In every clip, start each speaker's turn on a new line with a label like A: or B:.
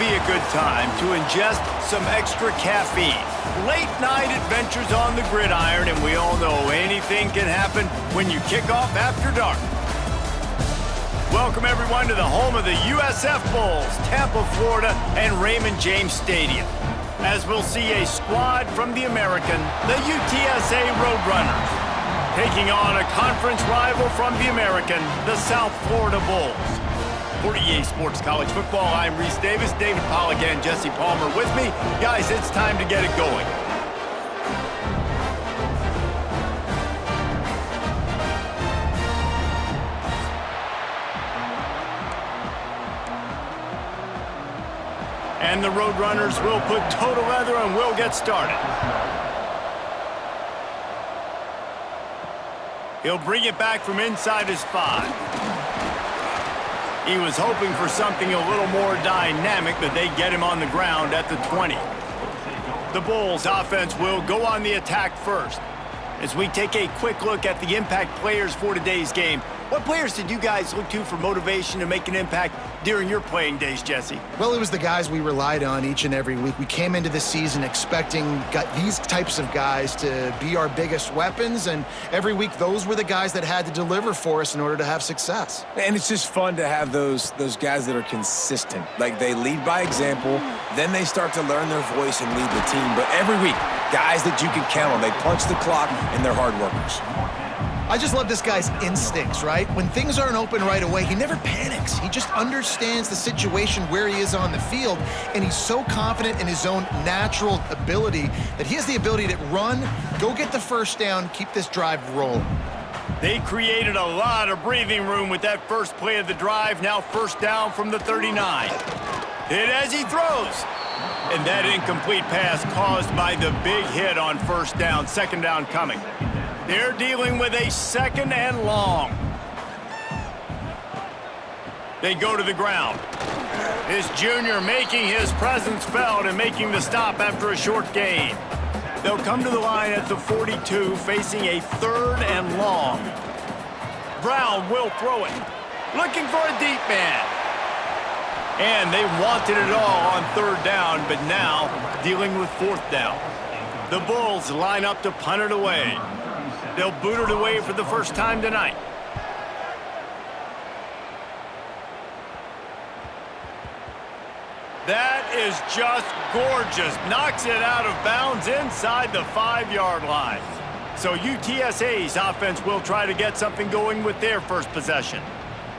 A: be a good time to ingest some extra caffeine. Late night adventures on the gridiron, and we all know anything can happen when you kick off after dark. Welcome everyone to the home of the USF Bulls, Tampa, Florida, and Raymond James Stadium. As we'll see a squad from the American, the UTSA Roadrunners, taking on a conference rival from the American, the South Florida Bulls. For EA Sports College Football, I'm Reese Davis, David Pollack, and Jesse Palmer with me. Guys, it's time to get it going. And the Roadrunners will put toe to leather and we'll get started. He'll bring it back from inside his 5. He was hoping for something a little more dynamic, but they get him on the ground at the 20. The Bulls offense will go on the attack first. As we take a quick look at the impact players for today's game, what players did you guys look to for motivation to make an impact during your playing days, Jesse?
B: Well, it was the guys we relied on each and every week. We came into the season expecting these types of guys to be our biggest weapons, and every week those were the guys that had to deliver for us in order to have success.
C: And it's just fun to have those guys that are consistent. Like, they lead by example, then they start to learn their voice and lead the team. But every week, guys that you can count on. They punch the clock, and they're hard workers.
B: I just love this guy's instincts, right? When things aren't open right away, he never panics. He just understands the situation where he is on the field, and he's so confident in his own natural ability that he has the ability to run, go get the first down, keep this drive rolling.
A: They created a lot of breathing room with that first play of the drive. Now first down from the 39. Hit as he throws. And that incomplete pass caused by the big hit on first down. Second down coming. They're dealing with a second and long. They go to the ground. This junior making his presence felt and making the stop after a short gain. They'll come to the line at the 42, facing a third and long. Brown will throw it. Looking for a deep man. And they wanted it all on third down, but now dealing with fourth down. The Bulls line up to punt it away. They'll boot it away for the first time tonight. That is just gorgeous. Knocks it out of bounds inside the 5-yard line. So UTSA's offense will try to get something going with their first possession.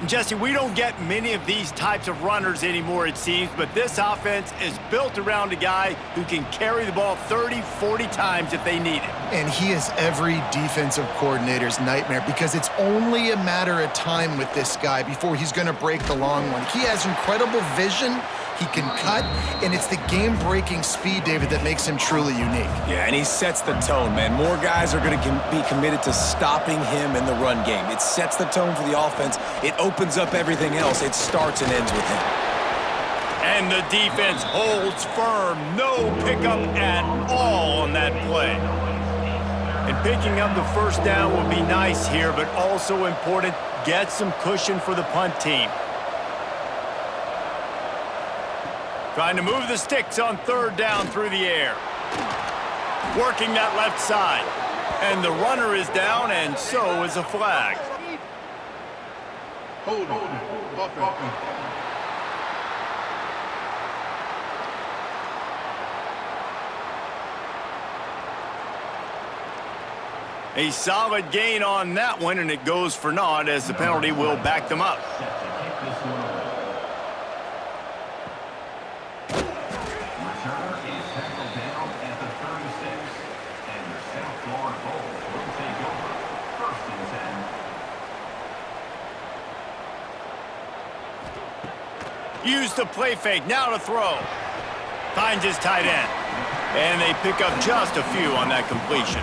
A: Jesse, we don't get many of these types of runners anymore, it seems, but this offense is built around a guy who can carry the ball 30, 40 times if they need it.
B: And he is every defensive coordinator's nightmare because it's only a matter of time with this guy before he's going to break the long one. He has incredible vision. He can cut, and it's the game-breaking speed, David, that makes him truly unique.
C: Yeah, and he sets the tone, man. More guys are going to be committed to stopping him in the run game. It sets the tone for the offense. It opens up everything else. It starts and ends with him.
A: And the defense holds firm. No pickup at all on that play. And picking up the first down will be nice here, but also important, get some cushion for the punt team. Trying to move the sticks on third down through the air. Working that left side. And the runner is down, and so is a flag.
D: Hold on.
A: A solid gain on that one, and it goes for naught as the penalty will back them up. Use the play fake, now to throw. Finds his tight end. And they pick up just a few on that completion.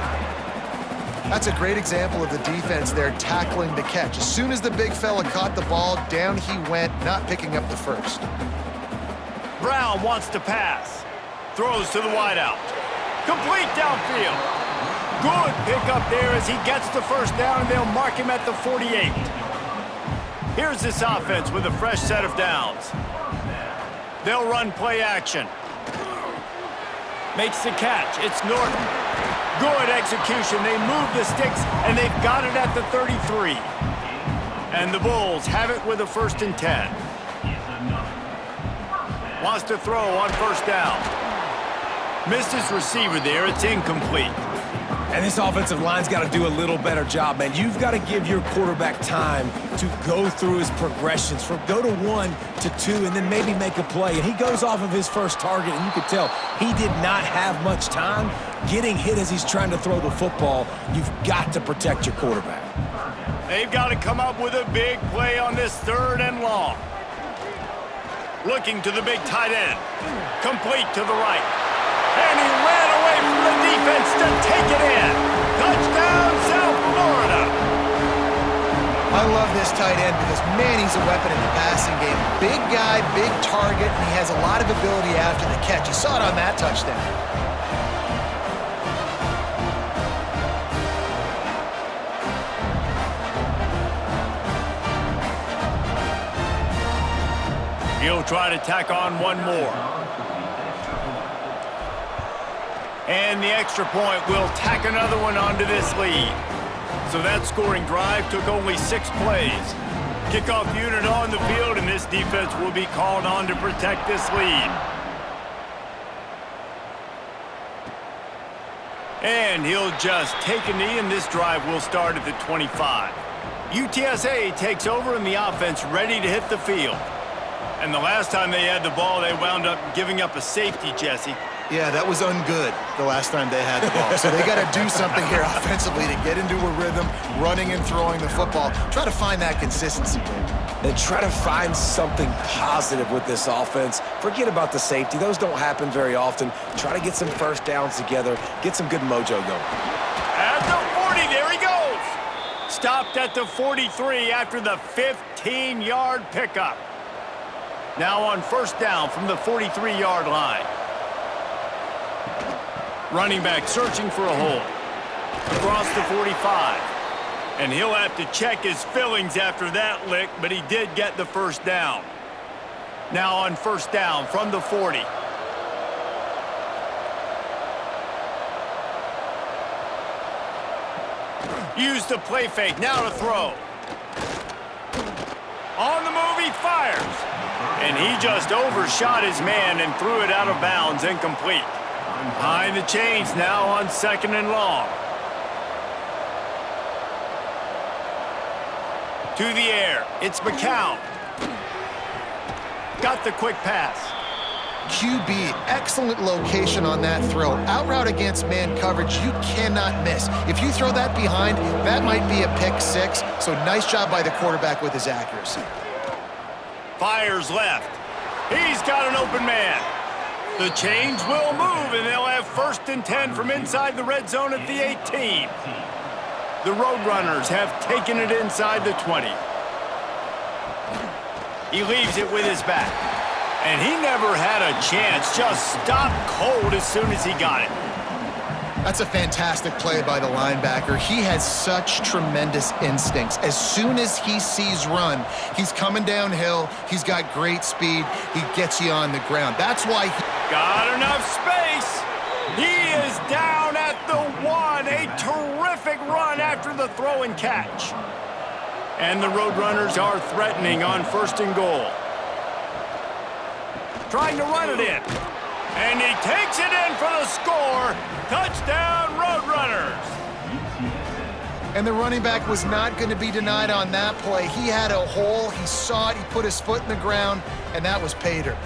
B: That's a great example of the defense there tackling the catch. As soon as the big fella caught the ball, down he went, not picking up the first.
A: Brown wants to pass. Throws to the wideout. Complete downfield. Good pickup there as he gets the first down, and they'll mark him at the 48. Here's this offense with a fresh set of downs. They'll run play action. Makes the catch. It's Norton. Good execution. They move the sticks, and they've got it at the 33. And the Bulls have it with a 1st and 10. Wants to throw on 1st down. Missed his receiver there. It's incomplete.
C: And this offensive line's got to do a little better job, man. You've got to give your quarterback time to go through his progressions, from go to 1 to 2, and then maybe make a play. And he goes off of his first target, and you could tell he did not have much time getting hit as he's trying to throw the football. You've got to protect your quarterback.
A: They've got to come up with a big play on this 3rd and long. Looking to the big tight end. Complete to the right. And he ran away from the defense to take it in. Touchdown, South Florida.
B: I love this tight end because, man, he's a weapon in the passing game. Big guy, big target, and he has a lot of ability after the catch. You saw it on that touchdown.
A: He'll try to tack on one more. And the extra point will tack another one onto this lead. So that scoring drive took only 6 plays. Kickoff unit on the field, and this defense will be called on to protect this lead. And he'll just take a knee, and this drive will start at the 25. UTSA takes over in the offense, ready to hit the field. And the last time they had the ball, they wound up giving up a safety, Jesse.
B: Yeah, that was ungood the last time they had the ball. So they got to do something here offensively to get into a rhythm, running and throwing the football. Try to find that consistency, Dave.
C: Then try to find something positive with this offense. Forget about the safety. Those don't happen very often. Try to get some 1st downs together. Get some good mojo going.
A: At the 40, there he goes. Stopped at the 43 after the 15-yard pickup. Now on 1st down from the 43-yard line. Running back searching for a hole. Across the 45. And he'll have to check his fillings after that lick, but he did get the 1st down. Now on 1st down from the 40. Use the play fake, now to throw. On the move, he fires. And he just overshot his man and threw it out of bounds, incomplete. Behind the chains now on 2nd and long. To the air, it's McCown. Got the quick pass.
B: QB, excellent location on that throw. Out route against man coverage, you cannot miss. If you throw that behind, that might be a pick 6. So nice job by the quarterback with his accuracy.
A: Fires left. He's got an open man. The chains will move, and they'll have 1st and 10 from inside the red zone at the 18. The Roadrunners have taken it inside the 20. He leaves it with his back. And he never had a chance, just stopped cold as soon as he got it.
B: That's a fantastic play by the linebacker. He has such tremendous instincts. As soon as he sees run, he's coming downhill. He's got great speed. He gets you on the ground. That's why he...
A: Got enough space. He is down at the 1. A terrific run after the throw and catch. And the Roadrunners are threatening on 1st and goal. Trying to run it in. And he takes it in for the score. Touchdown, Roadrunners.
B: And the running back was not going to be denied on that play. He had a hole. He saw it. He put his foot in the ground, and that was pay dirt.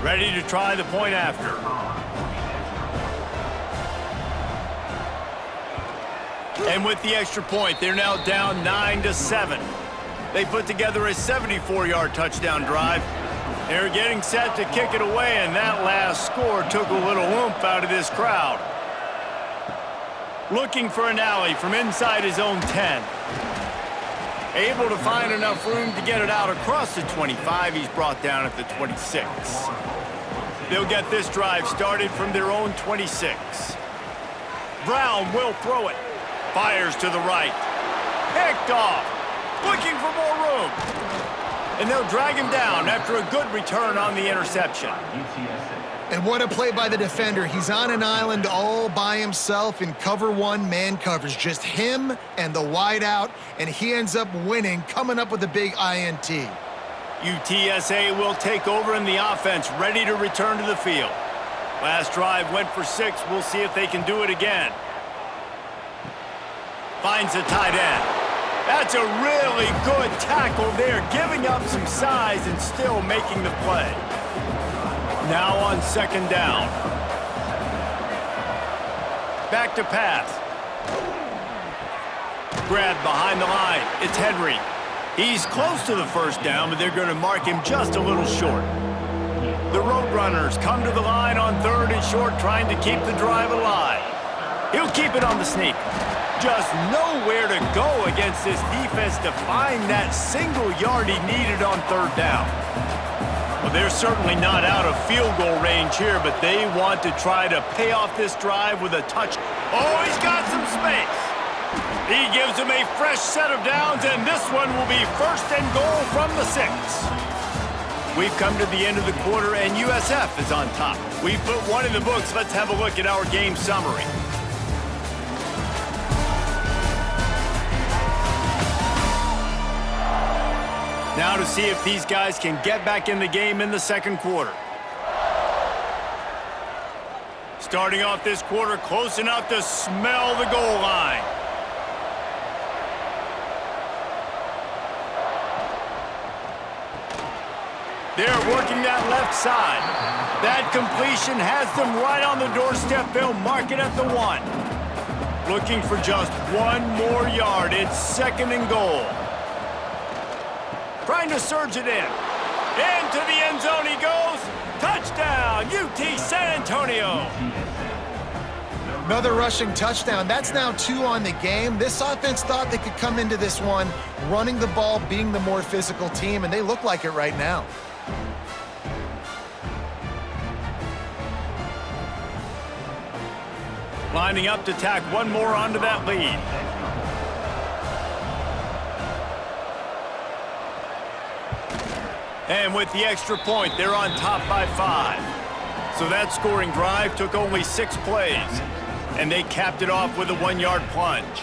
A: Ready to try the point after. And with the extra point, they're now down 9-7. They put together a 74-yard touchdown drive. They're getting set to kick it away, and that last score took a little oomph out of this crowd. Looking for an alley from inside his own 10. Able to find enough room to get it out across the 25. He's brought down at the 26. They'll get this drive started from their own 26. Brown will throw it. Fires to the right. Picked off. Looking for more room. And they'll drag him down after a good return on the interception.
B: And what a play by the defender. He's on an island all by himself in cover one man coverage. Just him and the wideout, and he ends up winning, coming up with a big INT.
A: UTSA will take over in the offense, ready to return to the field. Last drive went for 6. We'll see if they can do it again. Finds a tight end. That's a really good tackle there, giving up some size and still making the play. Now on second down. Back to pass. Grabbed behind the line. It's Henry. He's close to the first down, but they're going to mark him just a little short. The Roadrunners come to the line on 3rd and short, trying to keep the drive alive. He'll keep it on the sneak. Just nowhere to go against this defense to find that single yard he needed on 3rd down. Well, they're certainly not out of field goal range here, but they want to try to pay off this drive with a touch. Oh, he's got some space. He gives him a fresh set of downs, and this one will be 1st and goal from the 6. We've come to the end of the quarter, and USF is on top. We've put one in the books. Let's have a look at our game summary. Now to see if these guys can get back in the game in the second quarter. Starting off this quarter close enough to smell the goal line. They're working that left side. That completion has them right on the doorstep. They'll mark it at the 1. Looking for just 1 more yard. It's 2nd and goal. Trying to surge it in. Into the end zone he goes. Touchdown, UT San Antonio.
B: Another rushing touchdown. That's now 2 on the game. This offense thought they could come into this one running the ball, being the more physical team, and they look like it right now.
A: Lining up to tack 1 more onto that lead. And with the extra point, they're on top by 5. So that scoring drive took only 6 plays. And they capped it off with a 1-yard plunge.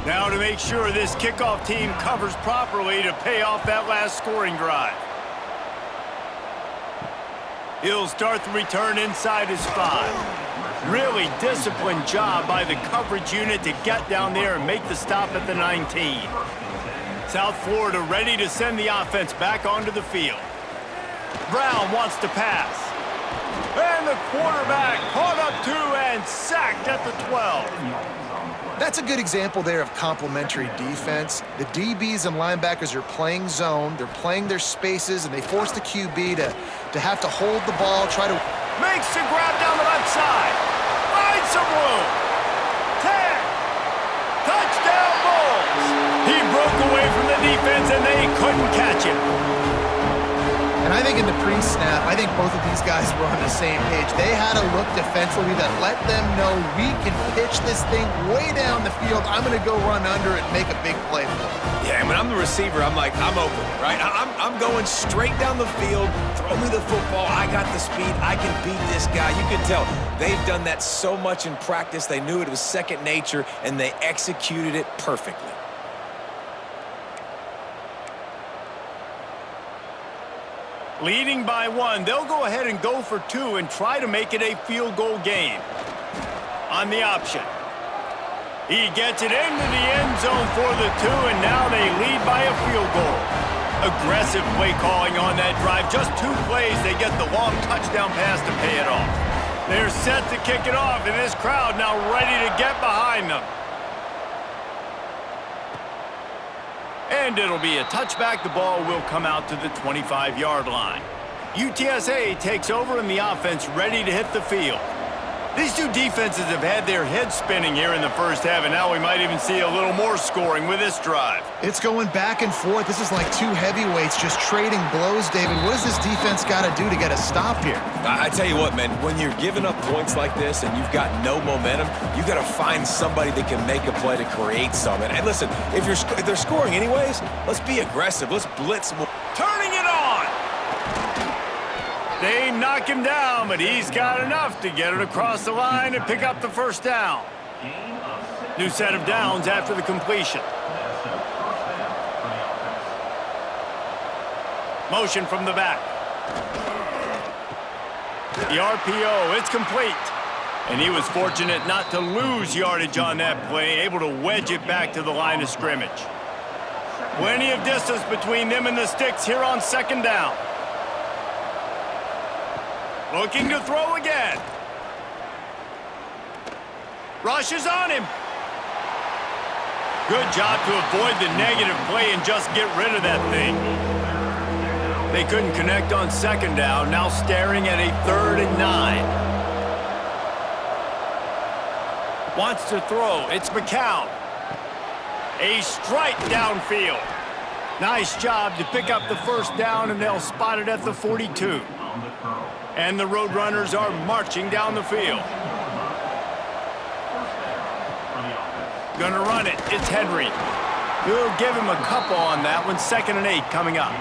A: Now to make sure this kickoff team covers properly to pay off that last scoring drive. He'll start the return inside his 5. Really disciplined job by the coverage unit to get down there and make the stop at the 19. South Florida ready to send the offense back onto the field. Brown wants to pass. And the quarterback caught up to and sacked at the 12.
B: That's a good example there of complementary defense. The DBs and linebackers are playing zone, they're playing their spaces, and they force the QB to have to hold the ball, try to...
A: Makes the grab down the left side. Finds some room. 10. Touchdown Bulls. He broke away from the defense, and they couldn't catch him.
B: And I think in the pre-snap, I think both of these guys were on the same page. They had a look defensively that let them know we can pitch this thing way down the field. I'm going to go run under it and make a big play for it.
C: Yeah, and when I'm the receiver, I'm like, I'm open, right? I'm going straight down the field. Throw me the football. I got the speed. I can beat this guy. You can tell they've done that so much in practice. They knew it was second nature, and they executed it perfectly.
A: Leading by 1, they'll go ahead and go for 2 and try to make it a field goal game. On the option. He gets it into the end zone for the 2, and now they lead by a field goal. Aggressive play calling on that drive. Just 2 plays, they get the long touchdown pass to pay it off. They're set to kick it off, and this crowd now ready to get behind them. And it'll be a touchback. The ball will come out to the 25-yard line. UTSA takes over in the offense, ready to hit the field. These two defenses have had their heads spinning here in the first half, and now we might even see a little more scoring with this drive.
B: It's going back and forth. This is like two heavyweights just trading blows, David. What does this defense got to do to get a stop here?
C: I tell you what, man, when you're giving up points like this and you've got no momentum, you got to find somebody that can make a play to create something. And listen, if they're scoring anyways, let's be aggressive. Let's blitz more.
A: Turning it on! They knock him down, but he's got enough to get it across the line and pick up the first down. New set of downs after the completion. Motion from the back. The RPO, it's complete. And he was fortunate not to lose yardage on that play, able to wedge it back to the line of scrimmage. Plenty of distance between them and the sticks here on second down. Looking to throw again. Rushes on him. Good job to avoid the negative play and just get rid of that thing. They couldn't connect on second down, now staring at a 3rd and 9. Wants to throw. It's McCown. A strike downfield. Nice job to pick up the first down, and they'll spot it at the 42. And the Roadrunners are marching down the field. Gonna run it. It's Henry. We'll give him a couple on that one. 2nd and 8 coming up.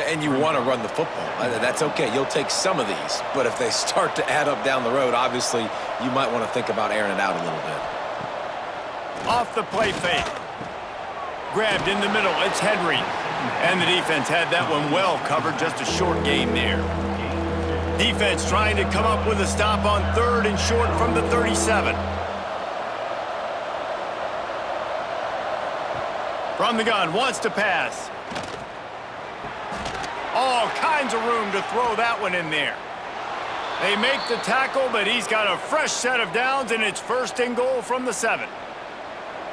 C: And you want to run the football. That's okay. You'll take some of these. But if they start to add up down the road, obviously, you might want to think about airing it out a little bit.
A: Off the play fake. Grabbed in the middle. It's Henry. And the defense had that one well covered. Just a short gain there. Defense trying to come up with a stop on 3rd and short from the 37. From the gun, wants to pass. All kinds of room to throw that one in there. They make the tackle, but he's got a fresh set of downs, and it's 1st and goal from the 7.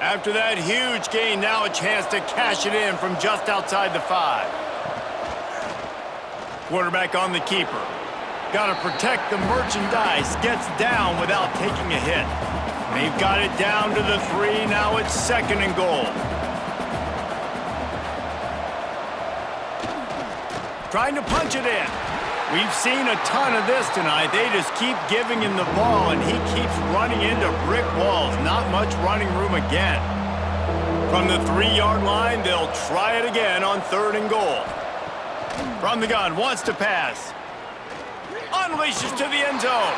A: After that huge gain, now a chance to cash it in from just outside the 5. Quarterback on the keeper. Got to protect the merchandise. Gets down without taking a hit. They've got it down to the 3. Now it's 2nd and goal. Trying to punch it in. We've seen a ton of this tonight. They just keep giving him the ball, and he keeps running into brick walls. Not much running room again. From the 3-yard line, they'll try it again on 3rd and goal. From the gun, wants to pass. Unleashes to the end zone.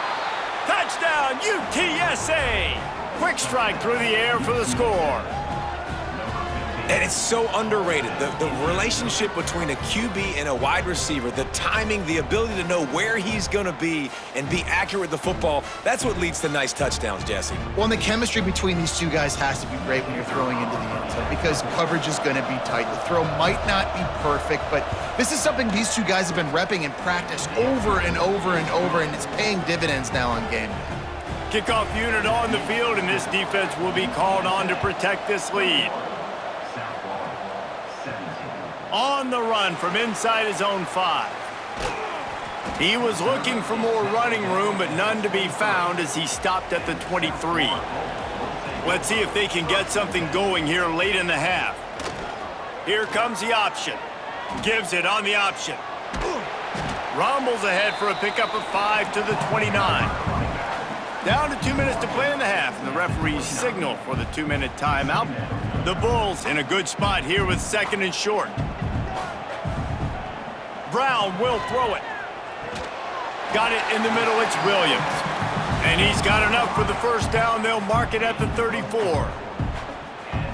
A: Touchdown, UTSA! Quick strike through the air for the score.
C: And it's so underrated. The relationship between a QB and a wide receiver, the timing, the ability to know where he's going to be and be accurate with the football, that's what leads to nice touchdowns, Jesse.
B: Well, and the chemistry between these two guys has to be great when you're throwing into the end zone because coverage is going to be tight. The throw might not be perfect, but this is something these two guys have been repping in practice over and over and over, and it's paying dividends now on game day.
A: Kickoff unit on the field, and this defense will be called on to protect this lead. On the run from inside his own 5. He was looking for more running room, but none to be found as he stopped at the 23. Let's see if they can get something going here late in the half. Here comes the option. Gives it on the option. Rumbles ahead for a pickup of 5 to the 29. Down to 2 minutes to play in the half, and the referees signal for the 2-minute timeout. The Bulls in a good spot here with 2nd and short. Brown will throw it. Got it in the middle, it's Williams. And he's got enough for the first down. They'll mark it at the 34.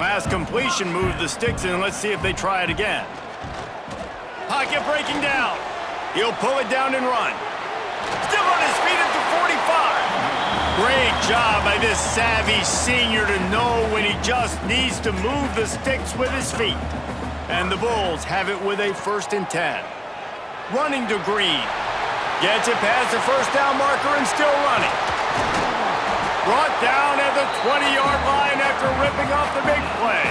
A: Last completion moved the sticks in. Let's see if they try it again. Pocket breaking down. He'll pull it down and run. Still on his feet at the 45. Great job by this savvy senior to know when he just needs to move the sticks with his feet. And the Bulls have it with a 1st and 10. Running to Green. Gets it past the first down marker and still running. Brought down at the 20-yard line after ripping off the big play.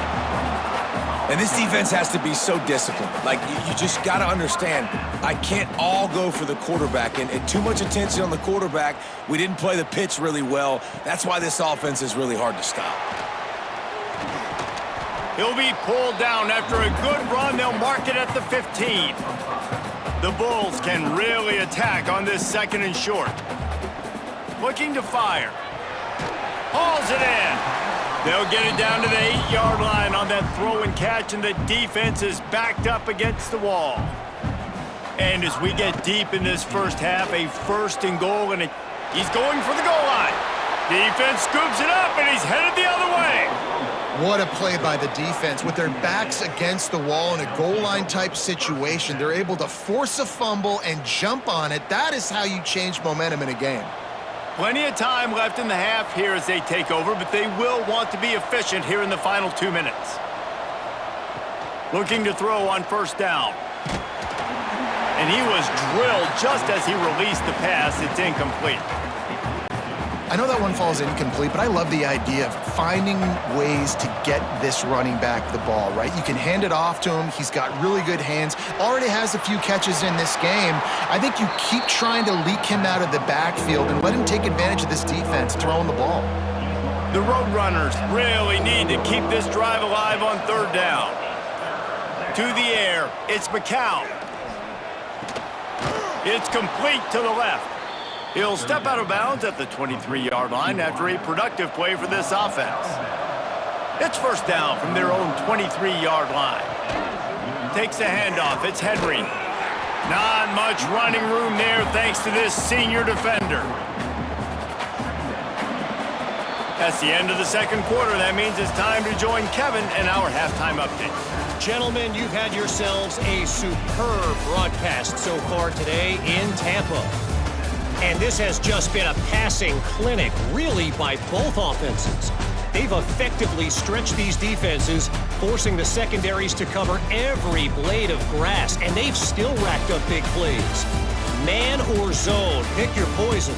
C: And this defense has to be so disciplined. Like, you just got to understand, I can't all go for the quarterback. And too much attention on the quarterback. We didn't play the pitch really well. That's why this offense is really hard to stop.
A: He'll be pulled down after a good run. They'll mark it at the 15. The Bulls can really attack on this 2nd and short. Looking to fire. Hauls it in. They'll get it down to the 8-yard line on that throw and catch, and the defense is backed up against the wall. And as we get deep in this first half, a 1st and goal, and he's going for the goal line. Defense scoops it up, and he's headed the other way.
B: What a play by the defense. With their backs against the wall in a goal line type situation, they're able to force a fumble and jump on it. That is how you change momentum in a game.
A: Plenty of time left in the half here as they take over, but they will want to be efficient here in the final 2 minutes. Looking to throw on 1st down. And he was drilled just as he released the pass. It's incomplete.
B: I know that one falls incomplete, but I love the idea of finding ways to get this running back the ball, right? You can hand it off to him. He's got really good hands. Already has a few catches in this game. I think you keep trying to leak him out of the backfield and let him take advantage of this defense throwing the ball.
A: The Roadrunners really need to keep this drive alive on 3rd down. To the air, it's McCown. It's complete to the left. He'll step out of bounds at the 23-yard line after a productive play for this offense. It's 1st down from their own 23-yard line. Takes the handoff. It's Henry. Not much running room there thanks to this senior defender. That's the end of the 2nd quarter. That means it's time to join Kevin in our halftime update.
D: Gentlemen, you've had yourselves a superb broadcast so far today in Tampa. And this has just been a passing clinic, really, by both offenses. They've effectively stretched these defenses, forcing the secondaries to cover every blade of grass, and they've still racked up big plays. Man or zone, pick your poison,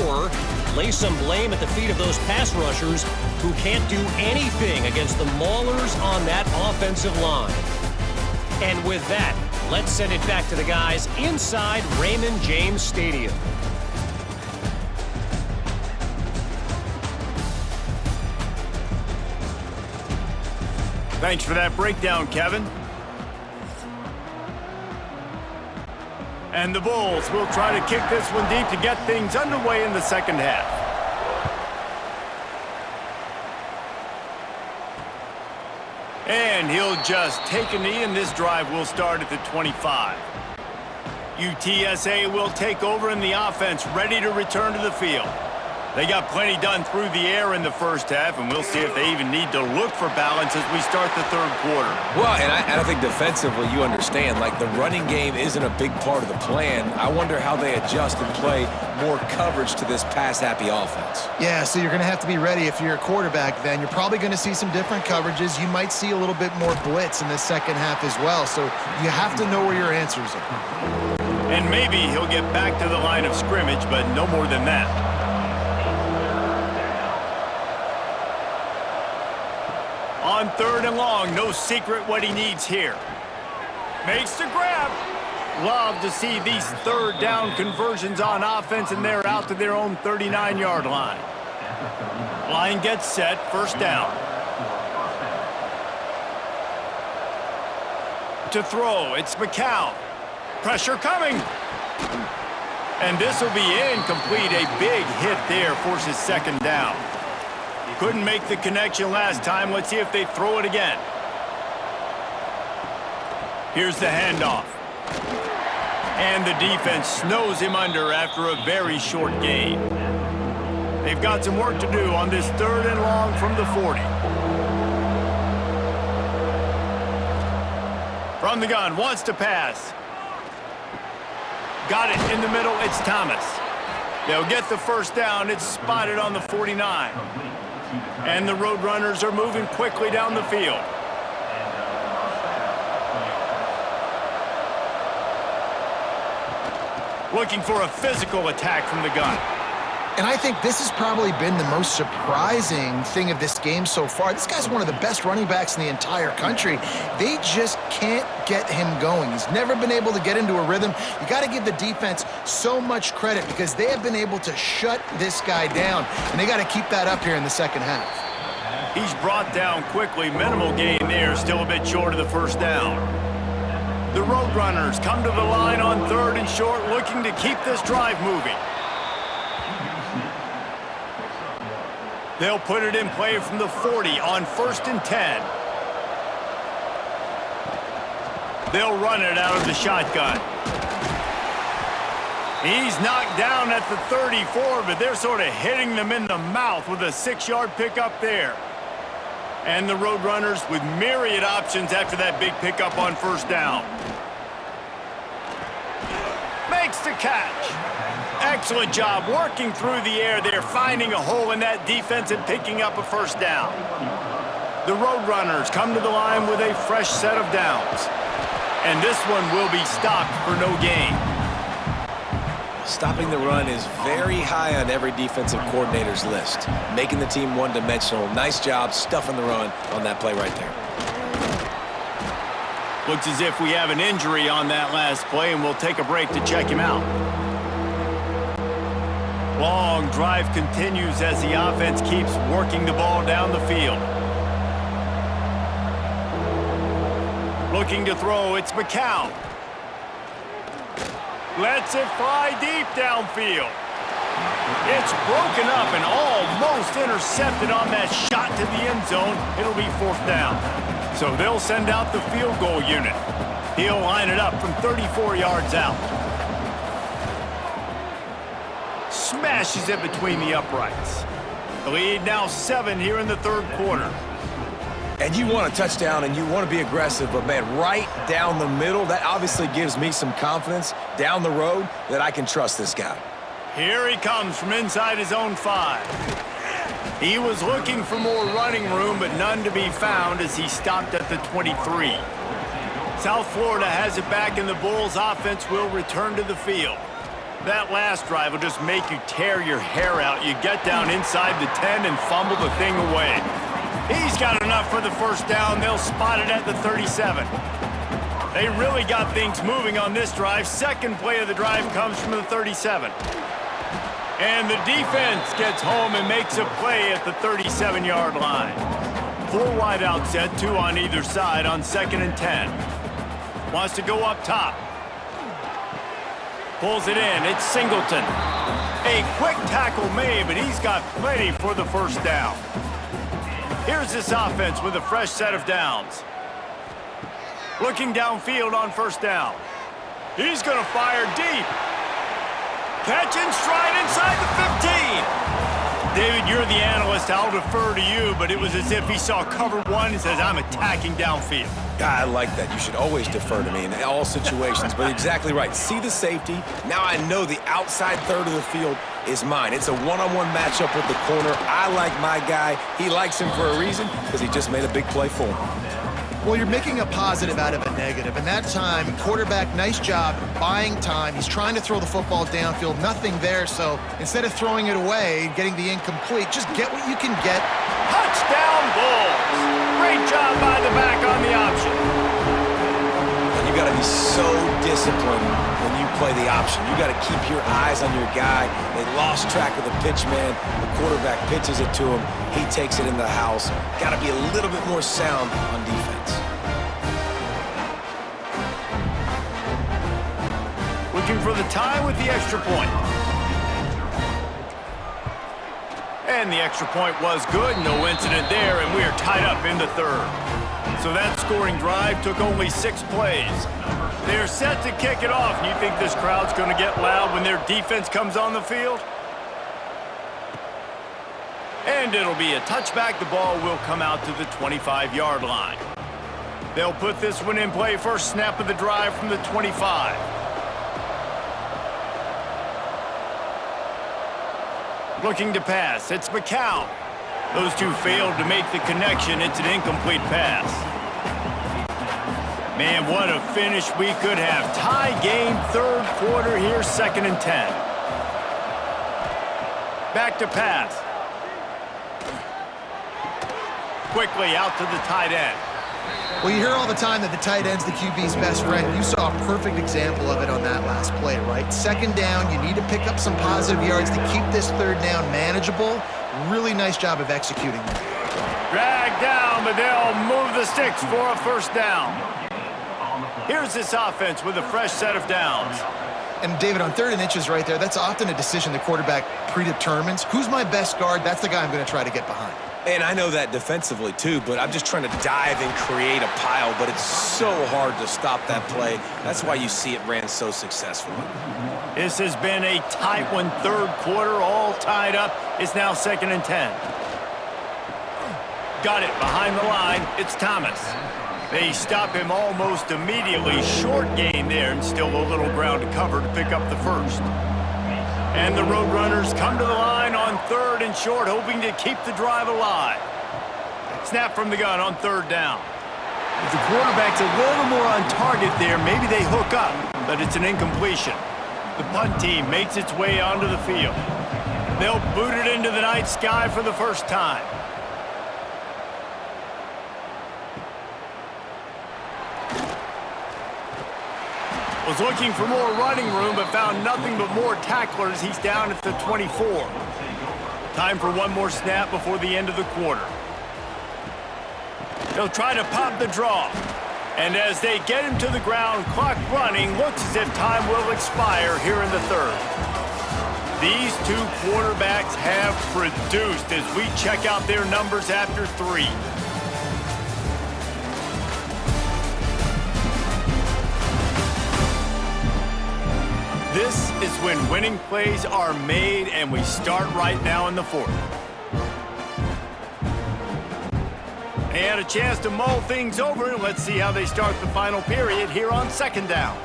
D: or lay some blame at the feet of those pass rushers who can't do anything against the maulers on that offensive line. And with that, let's send it back to the guys inside Raymond James Stadium.
A: Thanks for that breakdown, Kevin. And the Bulls will try to kick this one deep to get things underway in the 2nd half. And he'll just take a knee, and this drive will start at the 25. UTSA will take over in the offense, ready to return to the field. They got plenty done through the air in the first half, and we'll see if they even need to look for balance as we start the 3rd quarter.
C: Well, and I think defensively, you understand, like, the running game isn't a big part of the plan. I wonder how they adjust and play more coverage to this pass-happy offense.
B: Yeah, so you're going to have to be ready if you're a quarterback then. You're probably going to see some different coverages. You might see a little bit more blitz in the 2nd half as well, so you have to know where your answers are.
A: And maybe he'll get back to the line of scrimmage, but no more than that. On 3rd and long, no secret what he needs here. Makes the grab. Love to see these 3rd down conversions on offense, and they're out to their own 39-yard line. Line gets set, 1st down. To throw, it's McCown. Pressure coming. And this will be incomplete. A big hit there forces 2nd down. Couldn't make the connection last time. Let's see if they throw it again. Here's the handoff. And the defense snows him under after a very short gain. They've got some work to do on this 3rd and long from the 40. From the gun, wants to pass. Got it in the middle, it's Thomas. They'll get the 1st down. It's spotted on the 49. And the Roadrunners are moving quickly down the field. Looking for a physical attack from the gun.
B: And I think this has probably been the most surprising thing of this game so far. This guy's one of the best running backs in the entire country. They just can't get him going. He's never been able to get into a rhythm. You got to give the defense so much credit because they have been able to shut this guy down, and they got to keep that up here in the second half.
A: He's brought down quickly. Minimal gain there, still a bit short of the first down. The Roadrunners come to the line on 3rd and short, looking to keep this drive moving. They'll put it in play from the 40 on 1st and 10. They'll run it out of the shotgun. He's knocked down at the 34, but they're sort of hitting them in the mouth with a 6-yard pickup there. And the Roadrunners with myriad options after that big pickup on 1st down. Makes the catch. Excellent job working through the air there, finding a hole in that defense and picking up a 1st down. The Roadrunners come to the line with a fresh set of downs. And this one will be stopped for no gain.
C: Stopping the run is very high on every defensive coordinator's list. Making the team one-dimensional. Nice job stuffing the run on that play right there.
A: Looks as if we have an injury on that last play, and we'll take a break to check him out. Long drive continues as the offense keeps working the ball down the field. Looking to throw, it's McCown. Lets it fly deep downfield. It's broken up and almost intercepted on that shot to the end zone. It'll be 4th down. So they'll send out the field goal unit. He'll line it up from 34 yards out. Smashes it between the uprights. The lead now 7 here in the 3rd quarter.
C: And you want a touchdown and you want to be aggressive, but man, right down the middle, that obviously gives me some confidence down the road that I can trust this guy.
A: Here he comes from inside his own 5. He was looking for more running room, but none to be found as he stopped at the 23. South Florida has it back, and the Bulls offense will return to the field. That last drive will just make you tear your hair out. You get down inside the 10 and fumble the thing away. He's got enough for the 1st down. They'll spot it at the 37. They really got things moving on this drive. Second play of the drive comes from the 37. And the defense gets home and makes a play at the 37-yard line. 4 wide out set, 2 on either side on 2nd and 10. Wants to go up top. Pulls it in. It's Singleton. A quick tackle made, but he's got plenty for the 1st down. Here's this offense with a fresh set of downs. Looking downfield on 1st down. He's going to fire deep. Catch in stride inside the 15. David, you're the analyst. I'll defer to you, but it was as if he saw cover 1 and says, I'm attacking downfield.
C: I like that. You should always defer to me in all situations, but exactly right. See the safety. Now I know the outside 3rd of the field is mine. It's a one-on-one matchup with the corner. I like my guy. He likes him for a reason because he just made a big play for him.
B: Well, you're making a positive out of a negative, and that time, quarterback, nice job buying time. He's trying to throw the football downfield, nothing there, so instead of throwing it away, getting the incomplete, just get what you can get.
A: Touchdown, Bulls! Great job by the back on the option.
C: And you got to be so disciplined when you play the option. You got to keep your eyes on your guy. They lost track of the pitch man. The quarterback pitches it to him. He takes it in the house. Got to be a little bit more sound on defense.
A: Looking for the tie with the extra point. And the extra point was good. No incident there, and we are tied up in the 3rd. So that scoring drive took only 6 plays. They're set to kick it off. You think this crowd's going to get loud when their defense comes on the field? And it'll be a touchback. The ball will come out to the 25-yard line. They'll put this one in play. First snap of the drive from the 25. Looking to pass. It's McCown. Those two failed to make the connection. It's an incomplete pass. Man, what a finish we could have. Tie game, 3rd quarter here, 2nd and 10. back to pass. Quickly out to the tight end.
B: Well, you hear all the time that the tight end's the QB's best friend. You saw a perfect example of it on that last play, right? Second down, you need to pick up some positive yards to keep this third down manageable. Really nice job of executing that.
A: Dragged down, but they'll move the sticks for a first down. Here's this offense with a fresh set of downs.
B: And David, on 3rd and inches right there, that's often a decision the quarterback predetermines. Who's my best guard? That's the guy I'm going to try to get behind.
C: And I know that defensively, too, but I'm just trying to dive and create a pile, but it's so hard to stop that play. That's why you see it ran so successfully.
A: This has been a tight one, third quarter, all tied up. It's now 2nd and 10. Got it behind the line. It's Thomas. They stop him almost immediately. Short gain there, and still a little ground to cover to pick up the first. And the Roadrunners come to the line on 3rd and short, hoping to keep the drive alive. Snap from the gun on 3rd down. If the quarterback's a little more on target there, maybe they hook up, but it's an incompletion. The punt team makes its way onto the field. They'll boot it into the night sky for the first time. Was looking for more running room, but found nothing but more tacklers. He's down at the 24. Time for one more snap before the end of the quarter. They'll try to pop the draw. And as they get him to the ground, clock running, looks as if time will expire here in the 3rd. These two quarterbacks have produced as we check out their numbers after 3. This is when winning plays are made, and we start right now in the 4th. They had a chance to mull things over, and let's see how they start the final period here on 2nd down.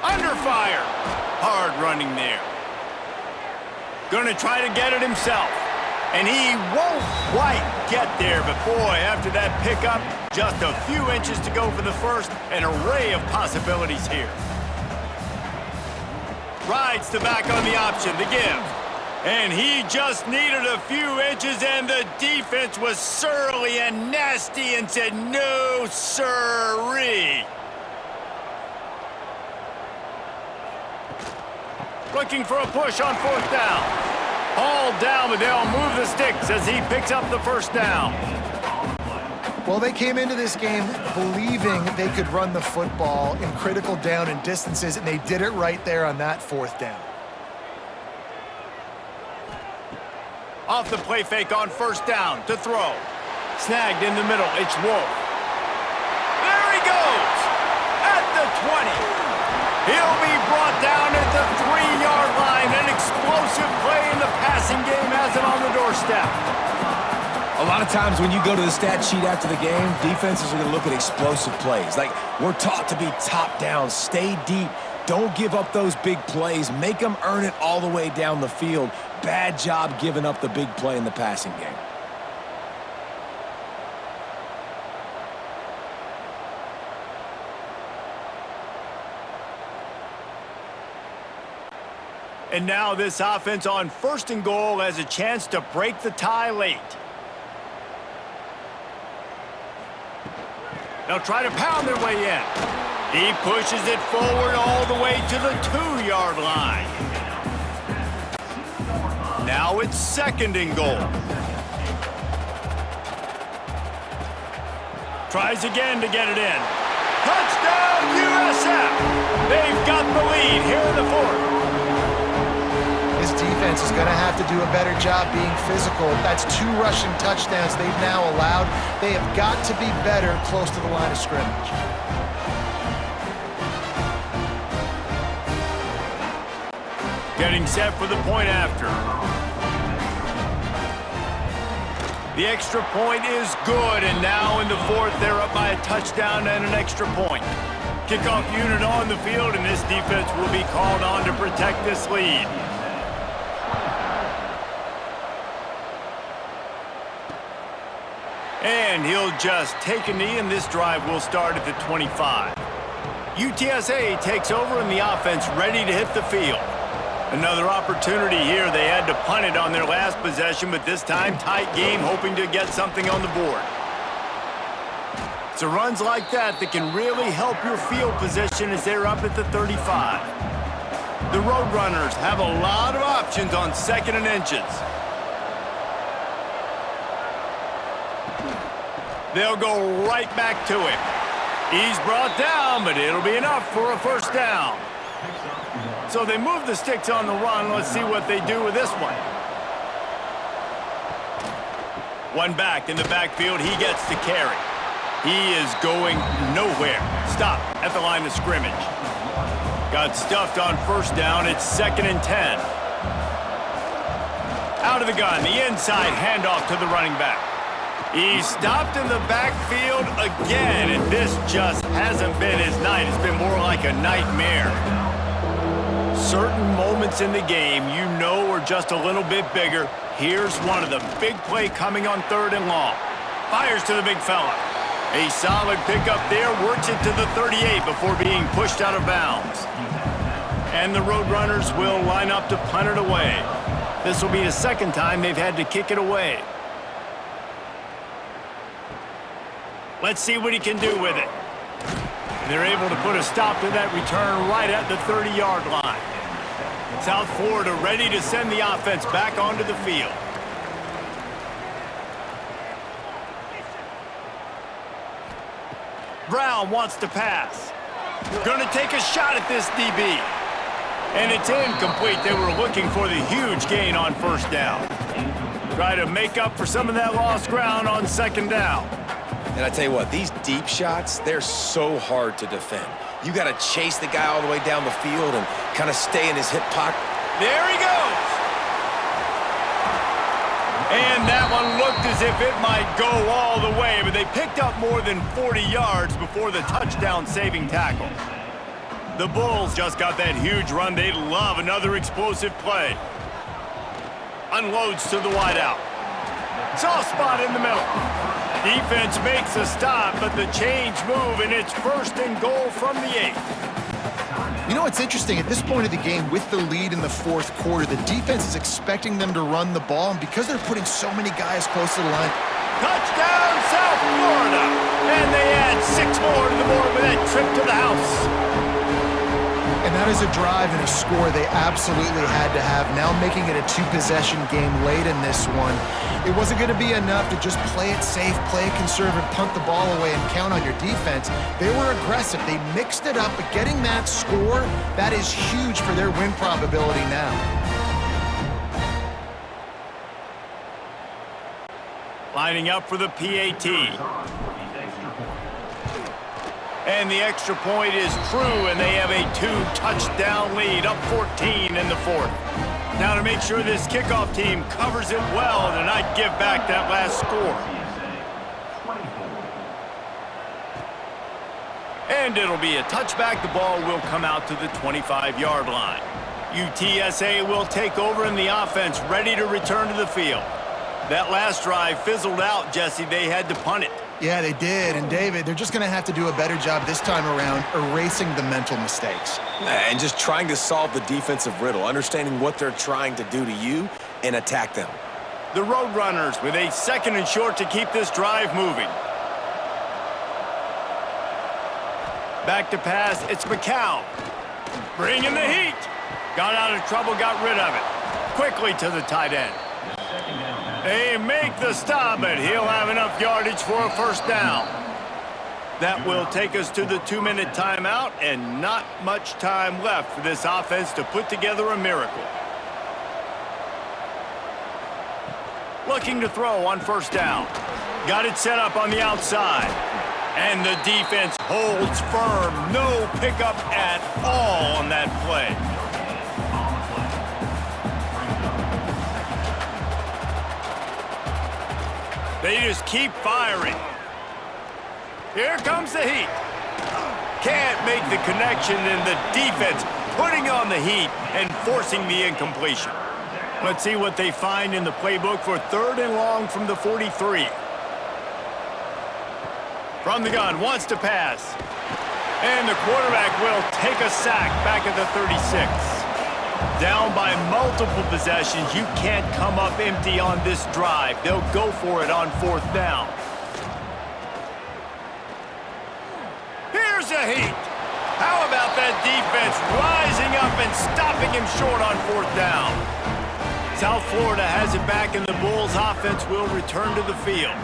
A: Under fire. Hard running there. Gonna try to get it himself. And he won't quite get there, but boy, after that pickup, just a few inches to go for the first. An array of possibilities here. Rides the back on the option, the give. And he just needed a few inches, and the defense was surly and nasty and said, no, sirree. Looking for a push on 4th down. Hauled down, but they'll move the sticks as he picks up the first down.
B: Well, they came into this game believing they could run the football in critical down and distances, and they did it right there on that 4th down.
A: Off the play fake on 1st down to throw. Snagged in the middle, it's Wolf. There he goes! At the 20. He'll be brought down at the 3-yard line. An explosive play in the passing game has it on the doorstep.
C: A lot of times when you go to the stat sheet after the game, defenses are going to look at explosive plays. Like, we're taught to be top down, stay deep, don't give up those big plays, make them earn it all the way down the field. Bad job giving up the big play in the passing game.
A: And now this offense on 1st and goal has a chance to break the tie late. They'll try to pound their way in. He pushes it forward all the way to the 2-yard line. Now it's 2nd and goal. Tries again to get it in. Touchdown, USF! They've got the lead here in the 4th.
B: This defense is going to have to do a better job being physical. That's 2 rushing touchdowns they've now allowed. They have got to be better close to the line of scrimmage.
A: Getting set for the point after. The extra point is good, and now in the 4th, they're up by a touchdown and an extra point. Kickoff unit on the field, and this defense will be called on to protect this lead. And he'll just take a knee, and this drive will start at the 25. UTSA takes over, and the offense ready to hit the field. Another opportunity here. They had to punt it on their last possession, but this time tight game, hoping to get something on the board. It's runs like that that can really help your field position as they're up at the 35. The Roadrunners have a lot of options on 2nd and inches. They'll go right back to him. He's brought down, but it'll be enough for a first down. So they move the sticks on the run. Let's see what they do with this one. One back in the backfield. He gets to carry. He is going nowhere. Stop at the line of scrimmage. Got stuffed on first down. It's 2nd and 10. Out of the gun. The inside handoff to the running back. He stopped in the backfield again, and this just hasn't been his night. It's been more like a nightmare. Certain moments in the game you know are just a little bit bigger. Here's one of them. Big play coming on 3rd and long. Fires to the big fella. A solid pickup there. Works it to the 38 before being pushed out of bounds. And the Roadrunners will line up to punt it away. This will be the 2nd time they've had to kick it away. Let's see what he can do with it. They're able to put a stop to that return right at the 30-yard line. South Florida ready to send the offense back onto the field. Brown wants to pass. Gonna take a shot at this DB. And it's incomplete. They were looking for the huge gain on first down. Try to make up for some of that lost ground on 2nd down.
C: And I tell you what, these deep shots, they're so hard to defend. You got to chase the guy all the way down the field and kind of stay in his hip pocket.
A: There he goes. And that one looked as if it might go all the way, but they picked up more than 40 yards before the touchdown-saving tackle. The Bulls just got that huge run. They love another explosive play. Unloads to the wideout. Soft spot in the middle. Defense makes a stop, but the change move, and it's 1st and goal from the 8.
B: You know what's interesting? At this point of the game, with the lead in the 4th quarter, the defense is expecting them to run the ball, and because they're putting so many guys close to the line.
A: Touchdown, South Florida! And they add 6 more to the board with that trip to the house.
B: And that is a drive and a score they absolutely had to have. Now making it a 2-possession game late in this one. It wasn't going to be enough to just play it safe, play it conservative, punt the ball away, and count on your defense. They were aggressive. They mixed it up, but getting that score, that is huge for their win probability now.
A: Lining up for the PAT. And the extra point is true, and they have a 2-touchdown lead, up 14 in the 4th. Now to make sure this kickoff team covers it well to not give back that last score. And it'll be a touchback. The ball will come out to the 25-yard line. UTSA will take over, and the offense ready to return to the field. That last drive fizzled out, Jesse. They had to punt it.
B: Yeah, they did. And, David, they're just going to have to do a better job this time around erasing the mental mistakes.
C: And just trying to solve the defensive riddle, understanding what they're trying to do to you and attack them.
A: The Roadrunners with a 2nd and short to keep this drive moving. Back to pass, it's McCown. Bringing the heat. Got out of trouble, got rid of it. Quickly to the tight end. They make the stop, but he'll have enough yardage for a first down. That will take us to the 2-minute timeout, and not much time left for this offense to put together a miracle. Looking to throw on first down. Got it set up on the outside. And the defense holds firm. No pickup at all on that play. They just keep firing. Here comes the heat. Can't make the connection, and the defense putting on the heat and forcing the incompletion. Let's see what they find in the playbook for 3rd and long from the 43. From the gun, wants to pass. And the quarterback will take a sack back at the 36. Down by multiple possessions, you can't come up empty on this drive. They'll go for it on 4th down. Here's a heat. How about that defense rising up and stopping him short on 4th down? South Florida has it back, and the Bulls offense will return to the field.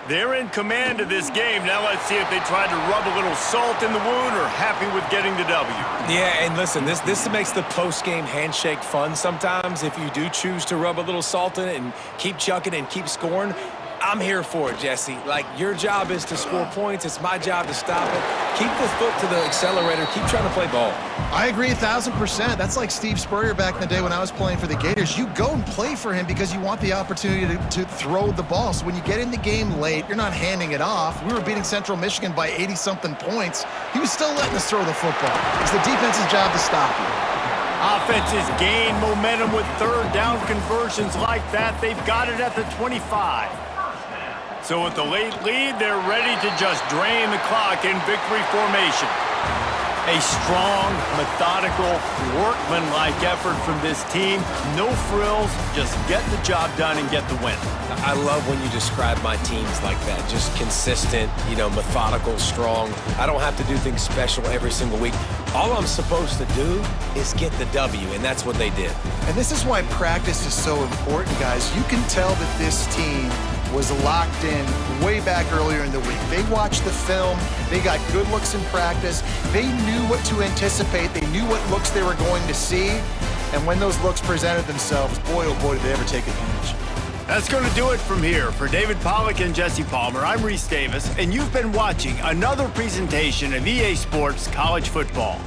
A: They're in command of this game. Now let's see if they try to rub a little salt in the wound or happy with getting the W.
C: Yeah, and listen, this makes the post-game handshake fun sometimes. If you do choose to rub a little salt in it and keep chucking and keep scoring, I'm here for it, Jesse. Like, your job is to score points. It's my job to stop it. Keep the foot to the accelerator. Keep trying to play ball.
B: I agree 1,000%. That's like Steve Spurrier back in the day when I was playing for the Gators. You go and play for him because you want the opportunity to throw the ball. So when you get in the game late, you're not handing it off. We were beating Central Michigan by 80-something points. He was still letting us throw the football. It's the defense's job to stop you.
A: Offenses gain momentum with 3rd down conversions like that. They've got it at the 25. So with the late lead, they're ready to just drain the clock in victory formation. A strong, methodical, workmanlike effort from this team. No frills, just get the job done and get the win.
C: I love when you describe my teams like that. Just consistent, methodical, strong. I don't have to do things special every single week. All I'm supposed to do is get the W, and that's what they did.
B: And this is why practice is so important, guys. You can tell that this team was locked in way back earlier in the week. They watched the film. They got good looks in practice. They knew what to anticipate. They knew what looks they were going to see. And when those looks presented themselves, boy, oh boy, did they ever take advantage.
A: That's going to do it from here. For David Pollack and Jesse Palmer, I'm Reese Davis, and you've been watching another presentation of EA Sports College Football.